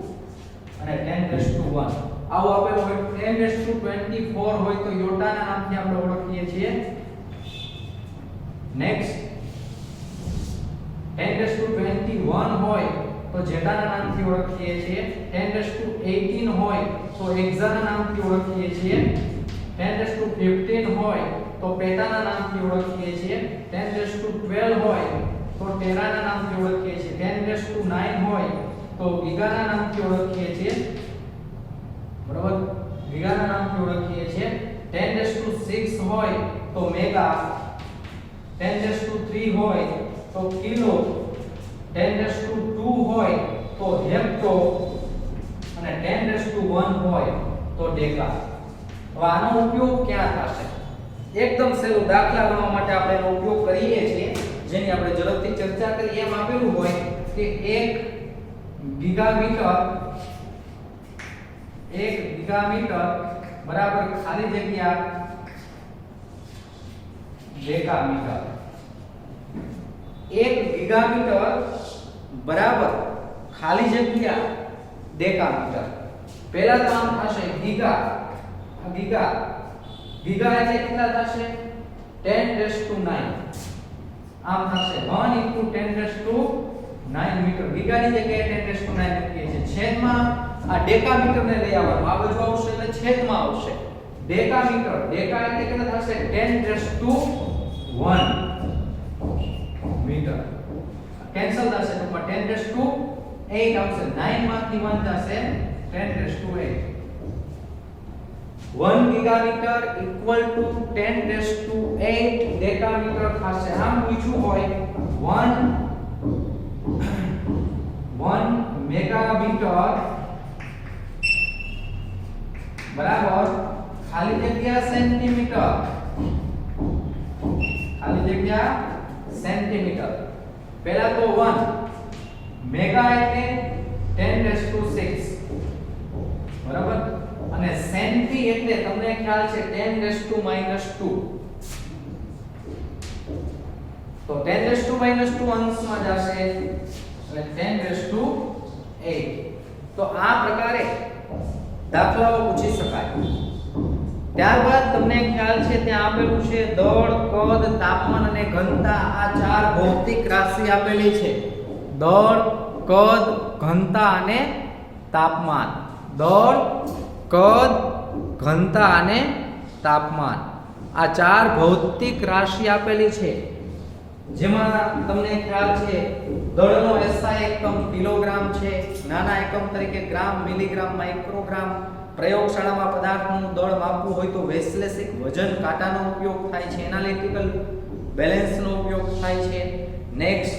અને 10⁻1 આવું આપેલું હોય 10⁻24 હોય તો યોટાના નામથી આપણે ઓળખીએ છીએ નેક્સ્ટ 10⁻21 હોય તો જેટાના નામથી ઓળખીએ છીએ 10⁻18 હોય તો એક્ઝાના નામથી ઓળખીએ છીએ 10⁻15 હોય તો પેટાના નામથી ઓળખીએ છીએ 10⁻12 હોય તો ટેરાના નામથી ઓળખીએ છીએ 10⁻9 હોય તો ગીગાના નામથી ઓળખીએ છીએ બરાબર ગીગાના નામથી ઓળખીએ છીએ 10⁻6 હોય તો મેગા 10⁻3 હોય તો કિલો 10⁻2 હોય તો હેક્ટો અને 10⁻1 હોય તો ડેકા હવે આનો ઉપયોગ ક્યાં થશે એકદમ સહેલું દાખલા ગણવા માટે આપણે એનો ઉપયોગ કરીએ છીએ જેની આપણે ઝડપથી ચર્ચા કરી એમ આપેલું હોય કે 1 ગીગામીટર બરાબર ખાલી જગ્યા ડેકામીટર 1 ગીગામીટર બરાબર ખાલી જગ્યા ડેકામીટર પહેલા તો આમ થશે ગીગા ગીગા ગીગા એટલે કેટલા થશે 10⁻9 આમ થશે 1 * 10⁻9 મીટર ગીગાની જગ્યાએ 10⁻9 મૂકીએ છીએ છેદમાં આ ડેકામીટર ને લઈ આવવાનું આ બાજુ આવશે એટલે છેદમાં આવશે ડેકામીટર ડેકા એટલે કેટલા થશે 10⁻1 મીટર કેન્સલ થશે તો 10⁻8 આવશે 9 માંથી 1 થશે 10⁻8 1 ગીગામીટર = 10⁻8 ડેકામીટર થશે આમ પૂછ્યું હોય 1 મેગામીટર બરાબર ખાલી જગ્યા સેન્ટીમીટર ખાલી જગ્યા સેન્ટીમીટર પહેલા તો 1 મેગા એટલે 10⁻6 બરાબર અને સેન્ટી એટલે તમને ખ્યાલ છે 10⁻2 તો 10⁻2 અંશમાં જશે એટલે 10⁻8 તો આ પ્રકારે દાખલાઓ પૂછી શકાય ત્યારબાદ તમને ખ્યાલ છે ત્યાં આપેલું છે દળ કદ તાપમાન અને ઘનતા આ ચાર ભૌતિક રાશિ આપેલી છે દળ કદ ઘનતા અને તાપમાન દળ કદ ઘનતા અને તાપમાન આ ચાર ભૌતિક રાશિ આપેલી છે જેમાં તમને ખ્યાલ છે દળનો SI એકમ કિલોગ્રામ છે નાના એકમ તરીકે ગ્રામ મિલીગ્રામ માઇક્રોગ્રામ પ્રયોગશાળામાં પદાર્થનું દળ માપવું હોય તો વૈશ્લેષિક વજન કાંટાનો ઉપયોગ થાય છે એનાલિટિકલ બેલેન્સનો ઉપયોગ થાય છે નેક્સ્ટ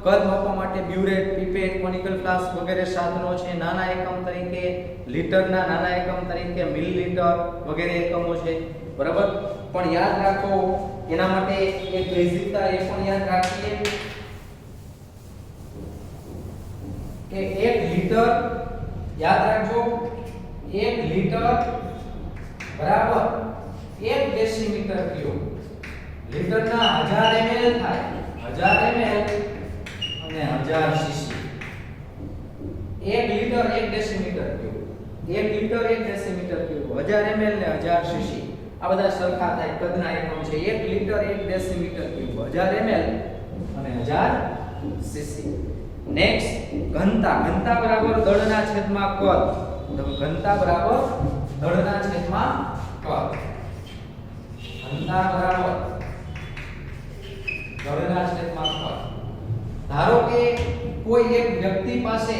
કદ માપવા માટે બ્યુરેટ પીપેટ કોનિકલ ફ્લાસ્ક વગેરે સાધનો છે નાના એકમ તરીકે લીટરના નાના એકમ તરીકે મિલીલીટર વગેરે એકમો છે બરાબર પણ યાદ રાખો એના માટે એક બેઝિકતા એ પણ યાદ રાખીએ કે 1 લીટર યાદ રાખજો 1 લિટર બરાબર 1 ડેસીમીટર ક્યુબ. લિટરના 1000 ml થાય 1000 ml અને 1000 CC. 1 litre 1 decimetre cube 1 litre 1 decimetre cube 1000 ml ને 1000 સીસી. આ બધા સરખા થાય કદના એકમ છે. 1 લિટર 1 ડેસીમીટર ક્યુબ 1000 ml અને 1000 સીસી. નેક્સ્ટ ઘનતા. ઘનતા બરાબર દળના છેદમાં કદ. ઘનતા બરાબર દળના છેદમાં કદ. ઘનતા બરાબર દળના છેદમાં કદ. ધારો કે કોઈ એક વ્યક્તિ પાસે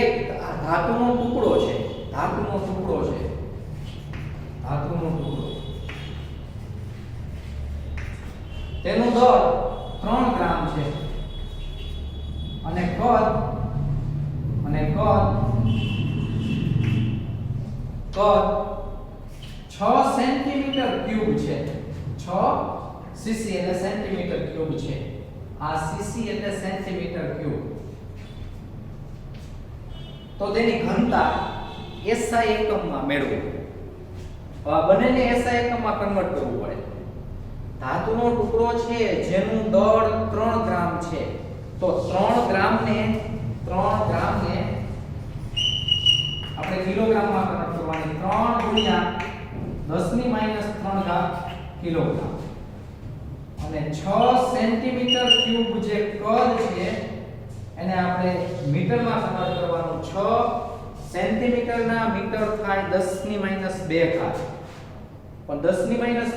એક ધાતુનો ટુકડો છે. ધાતુનો ટુકડો છે. ધાતુનો ટુકડો. તેનું દળ 3 ગ્રામ છે અને કદ 6 સેન્ટીમીટર ક્યુબ છે. 6 સીસી એટલે સેન્ટીમીટર ક્યુબ છે. આ સીસી એટલે સેન્ટીમીટર ક્યુબ. તો તેની ઘનતા SI એકમમાં મેળવો. બંનેને SI એકમમાં કન્વર્ટ કરવું પડે. ધાતુનો ટુકડો છે જેનું દળ 3 ગ્રામ છે. તો 3 ગ્રામને આપણે કિલોગ્રામમાં કન્વર્ટ કરવાની. 3 ગુણ્યા 10 - 3 કિલોગ્રામ. અને 6 સેન્ટીમીટર ક્યુબ જે કદ છે એને આપણે મીટરમાં કન્વર્ટ કરવાનું. 6 સેન્ટીમીટરના મીટર થાય 10 - 2 ઘાત. પણ 10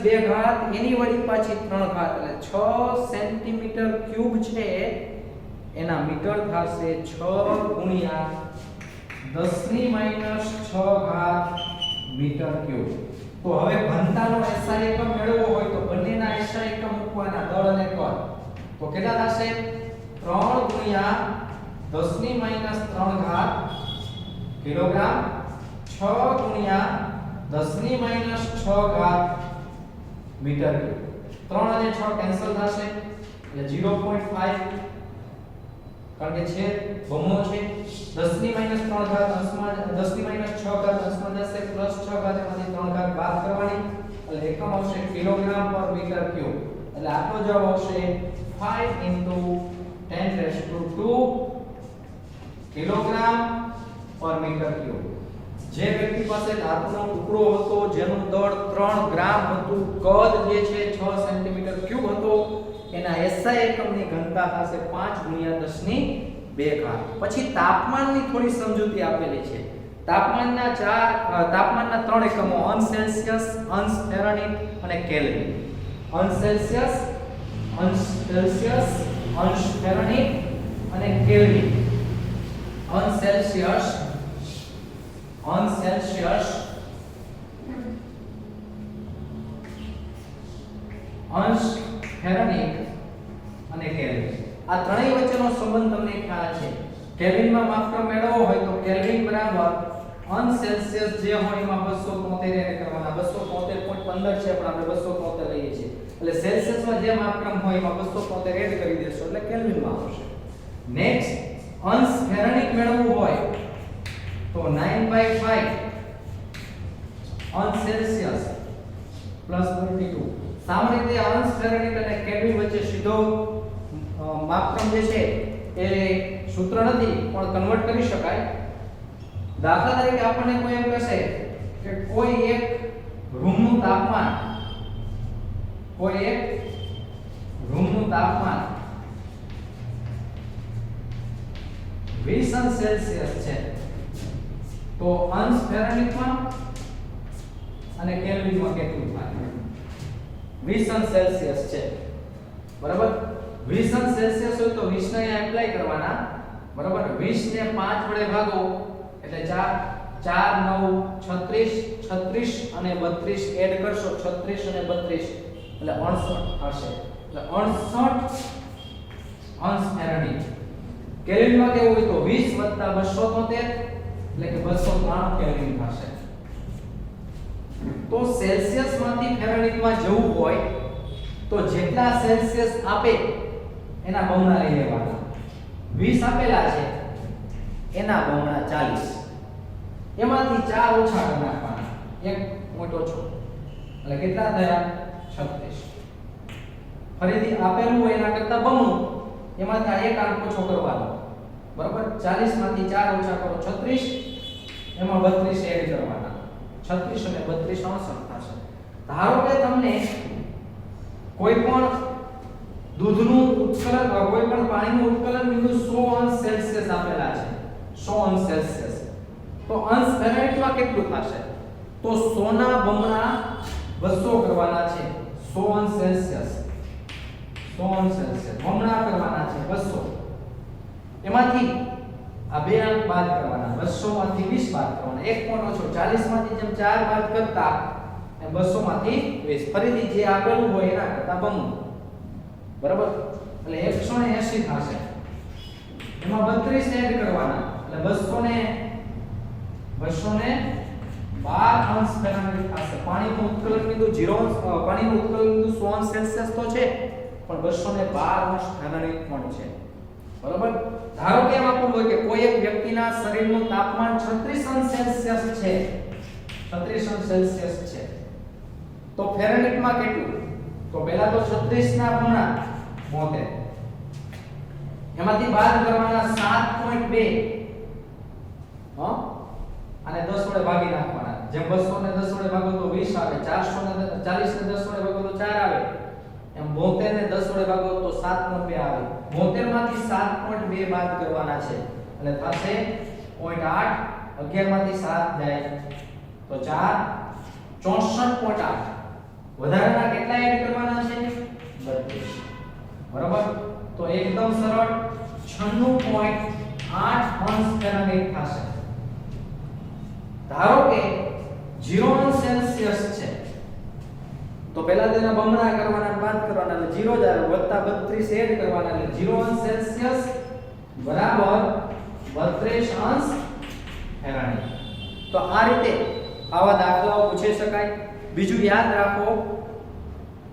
- 2 ઘાત એની વળી પાછી 3 ઘાત એટલે 6 સેન્ટીમીટર ક્યુબ છે એના મીટર થશે 6 ગુણ્યા 10 - 6 ઘાત મીટર ક્યુબ. તો હવે ઘનતાનો SI એકમ મેળવવો હોય તો બંનેના SI એકમ મૂકવાના દળ અને કદ. તો કેટલા થશે? 3 ગુણ્યા 10 - 3 ઘાત કિલોગ્રામ. 6 ગુણ્યા 10 - 6 ઘાત મીટર ક્યુબ. 3 અને 6 કેન્સલ થશે એટલે 0.5 કારણ કે છે બમણો છે. 10 - 3 ઘાત અંશમાં 10 - 6 ઘાત અંશમાં જશે પ્લસ 6 ઘાત એમાંથી 3 ઘાત બાદ કરવાની એટલે એકમ આવશે કિલોગ્રામ પર મીટર ક્યુબ. એટલે આપણો જવાબ આવશે 5 * 10⁻² કિલોગ્રામ પર મીટર ક્યુબ. જે વ્યક્તિ પાસે ધાતુનો ટુકડો હતો જેનું દળ 3 ગ્રામ હતું, કદ જે છે 6 સેન્ટીમીટર ક્યુબ હતો, એના SI એકમની ઘનતા થશે 5 ગુણ્યા 10 2 ઘાત. પછી તાપમાનની થોડી સમજૂતી આપેલી છે. તાપમાનના 3 એકમો અંશ સેલ્સિયસ, અંશ ફેરનહીટ અને કેલ્વિન. અંશ સેલ્સિયસ, અંશ ફેરનહીટ અને કેલ્વિન. અંશ સેલ્સિયસ, અંશ ફેરનહીટ અને કેલ્વિન. આ ત્રણેય વચ્ચેનો સંબંધ તમને ખ્યાલ છે. કેલ્વિનમાં માપક્રમ મેળવવો હોય તો કેલ્વિન બરાબર અંશ સેલ્સિયસ જે હોય એમાં 273 એડ કરવાના. 273.15 છે પણ આપણે 273 લઈએ છીએ એટલે સેલ્સિયસમાં જે માપક્રમ હોય એમાં 273 એડ કરી દેશો એટલે કેલ્વિનમાં આવશે. નેક્સ્ટ અંશ ફેરનહીટ મેળવવું હોય તો 9/5 અંશ સેલ્સિયસ પ્લસ 32. સામાન્ય રીતે અંશ ફેરનહીટ અને કેલ્વિન વચ્ચે સીધો માપક્રમ જે છે એ સૂત્ર નથી પણ કન્વર્ટ કરી શકાય. દાખલા તરીકે આપણને કોઈ એમ કહેશે કે કોઈ એક રૂમનું તાપમાન 20 અંશ સેલ્સિયસ છે તો અંશ ફેરનહીટમાં અને કેલ્વિનમાં કેટલું થાય? 20 અંશ સેલ્સિયસ છે બરાબર. 20 અંશ સેલ્સિયસ હોય તો 20 ને અહીંયા એપ્લાય કરવાના બરાબર. 20 ને 5 વડે ભાગો એટલે 4 9 36 36 અને 32 એડ કરશો 36 અને 32 એટલે 68 થશે. એટલે 68 અંશ ફેરનહીટ. કેલ્વિનમાં કેવું હોય તો 20 + 273 એટલે કે 293 કેલ્વિન થશે. તો સેલ્સિયસ માંથી ફેરનહીટમાં જવું હોય તો જેટલા સેલ્સિયસ આપે એના બમણા લઈ લેવાના. 20 આપેલા છે એના બમણા 40 એમાંથી 4 ઓછા કરી નાખવાના, એક પોઈન્ટ ઓછો, એટલે કેટલા થયા 36. ફરીથી આપેલું હોય એના કરતા બમણું, એમાંથી આ એક આંક ઓછો કરવાનો, બરાબર. 40 માંથી 4 ઓછા કરો 36, એમાં 32 એડ કરવાના, 36 અને 32 60 થશે. ધારો કે તમને કોઈ પણ દૂધનું ઉત્કલન, કોઈ પણ પાણીનું ઉત્કલન બિંદુ 100 અંશ સેલ્સિયસ આપેલા છે, 100 અંશ સેલ્સિયસ, તો અંશ ફેરનહીટમાં કેટલું થશે? તો 100 ના બમણા 200 કરવાના છે, 100 અંશ સેલ્સિયસ, 100 અંશ સેલ્સિયસ બમણા કરવાના છે 200. એમાંથી આ બે અંક બાદ કરવાના, 200 માંથી 20 બાદ કરવાના, એક પોઈન્ટ ઓછો, 40 માંથી જેમ 4 બાદ કરતા એમ 200 માંથી 20. ફરીથી જે આપેલું હોય એના કરતા બમણું, બરાબર. એટલે 180 થશે, એમાં 32 એડ કરવાના, એટલે 212 અંશ ફેરનહીટ થશે. પાણીનું ઉત્કલન બિંદુ 0 અંશ, પાણીનું ઉત્કલન બિંદુ 100 અંશ સેલ્સિયસ તો છે, પણ 212 અંશ ફેરનહીટ પણ છે, બરાબર. ધારો કે એમ આપણું હોય કે કોઈ એક વ્યક્તિના શરીરનું તાપમાન 36 અંશ સેલ્સિયસ છે, 36 અંશ સેલ્સિયસ છે, તો ફેરનહીટમાં કેટલું? તો પહેલા તો 36 ના બમણા 72, એમાંથી બાદ કરવાના 7.2, અને 10 વડે ભાગી નાખવાના. જેમ 200 ને 10 વડે ભાગો તો 20 આવે, 440 ને 10 વડે ભાગો તો 4 આવે, એમ 72 ને 10 વડે ભાગો તો 7.2 આવે. 72 માંથી 7.2 બાદ કરવાના છે, એટલે થશે 0.8. 11 માંથી 7 જાય તો 4, 64.8. વધારાના કેટલા એડ કરવાના છે? 32, બરાબર. તો એકદમ સરળ 96.8 અંશ ફેરનહીટ થશે. ધારો કે 0 અંશ સેલ્સિયસ છે, તો પહેલા તેના બમણા કરવાના, બાદ કરવાના, એટલે 0 જ આવે, વત્તા 32 એડ કરવાના, એટલે 0 અંશ સેલ્સિયસ બરાબર 32 અંશ ફેરનહીટ. તો આ રીતે આવા દાખલાઓ પૂછી શકાય. બીજું યાદ રાખો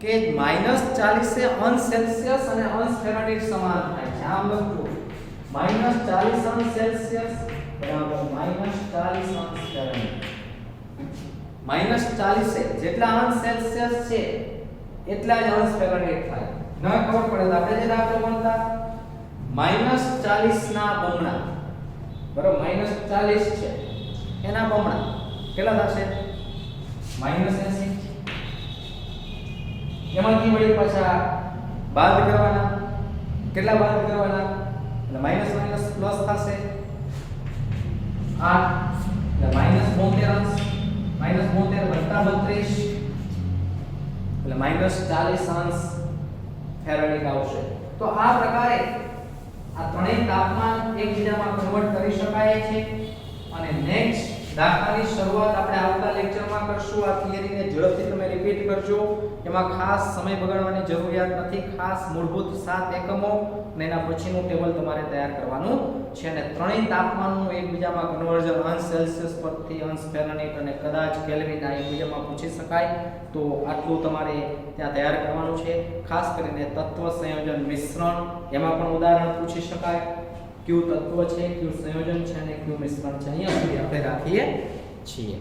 કે -40 એ અંશ સેલ્સિયસ અને અંશ ફેરનહીટ સમાન થાય છે. આમ લખજો, -40 અંશ સેલ્સિયસ બરાબર -40 અંશ ફેરનહીટ. -40 જેટલા અંશ સેલ્સિયસ છે એટલા જ અંશ ફેરનહીટ થાય. ન ખબર પડે તો આપણે જે દાખલો ગણતા -40 ના બમણા, બરાબર, -40 છે એના બમણા કેટલા થશે? -80. એમાંથી વળી પાછા બાદ કરવાના, કેટલા બાદ કરવાના? એટલે માઈનસ માઈનસ પ્લસ થશે 8, એટલે -72 અંશ, -72 વત્તા 32 એટલે -40 અંશ ફેરનહીટ આવશે. તો આ પ્રકારે આ ત્રણેય તાપમાન એકબીજામાં કન્વર્ટ કરી શકાય છે. અને નેક્સ્ટ દાખલાની શરૂઆત આપણે આવતા લેક્ચરમાં કરશું. આ થિયરીને ઝડપથી તમે રિપીટ કરજો. એમાં ખાસ સમય બગાડવાની જરૂરિયાત નથી. ખાસ મૂળભૂત 7 એકમો અને એના પછીનું ટેબલ તમારે તૈયાર કરવાનું છે. અને ત્રણેય તાપમાનનું એકબીજામાં કન્વર્ઝન અંશ સેલ્સિયસ પરથી અંશ ફેરનહીટ અને કદાચ કેલ્વિન આ એકબીજામાં પૂછી શકાય. તો આટલું તમારે ત્યાં તૈયાર કરવાનું છે. ખાસ કરીને તત્વ સંયોજન મિશ્રણ, એમાં પણ ઉદાહરણ પૂછી શકાય. કયું તત્વ છે, કયું સંયોજન છે અને કયું મિશ્રણ છે, અહીંયા સુધી આપણે રાખીએ છીએ.